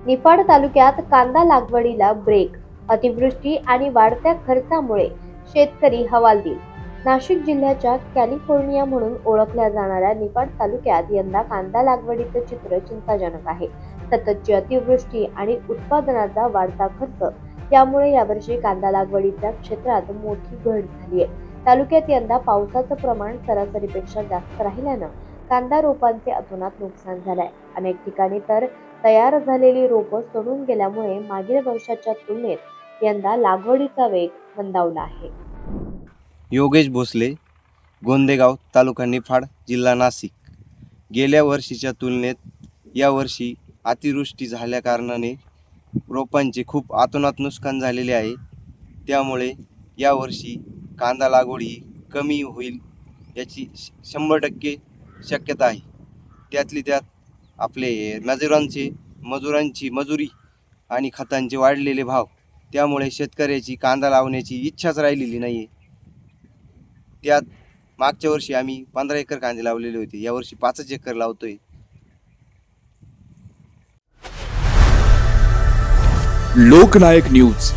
निफाड तालुक्यात कांदा लागवडीला ब्रेक. अतिवृष्टी आणि वाढत्या खर्चामुळे शेतकरी हवालदिल. नाशिक जिल्ह्याच्या कॅलिफोर्निया म्हणून ओळखल्या जाणाऱ्या निफाड तालुक्यात यंदा कांदा लागवडीचं चित्र चिंताजनक आहे. सततची अतिवृष्टी आणि उत्पादनाचा वाढता खर्च यामुळे यावर्षी कांदा लागवडीच्या क्षेत्रात मोठी घट झाली आहे. तालुक्यात यंदा पावसाचं प्रमाण सरासरीपेक्षा जास्त राहिल्यानं कांदा रोपांचे अतोनात नुकसान झालंय. अनेक ठिकाणी तर तयार झालेली रोपं सडून गेल्यामुळे मागील वर्षाच्या तुलनेत यंदा लागवडीचा वेग मंदावला आहे. योगेश भोसले, गोंदेगाव, तालुका निफाड, जिल्हा नाशिक. गेल्या वर्षीच्या तुलनेत यावर्षी अतिवृष्टी झाल्या कारणाने रोपांचे खूप अतोनात नुकसान झालेले आहे. त्यामुळे यावर्षी कांदा लागवड ही कमी होईल याची 100% शक्यता आहे. त्यातली त्यात आपले मजुरांची मजुरी आणि खतांचे वाढलेले भाव, त्यामुळे शेतकऱ्याची कांदा लावण्याची इच्छाच राहिलेली नाही आहे. त्यात मागच्या वर्षी आम्ही 15 एकर कांदे लावलेले होते, यावर्षी 5 एकर लावतोय. लोकनायक न्यूज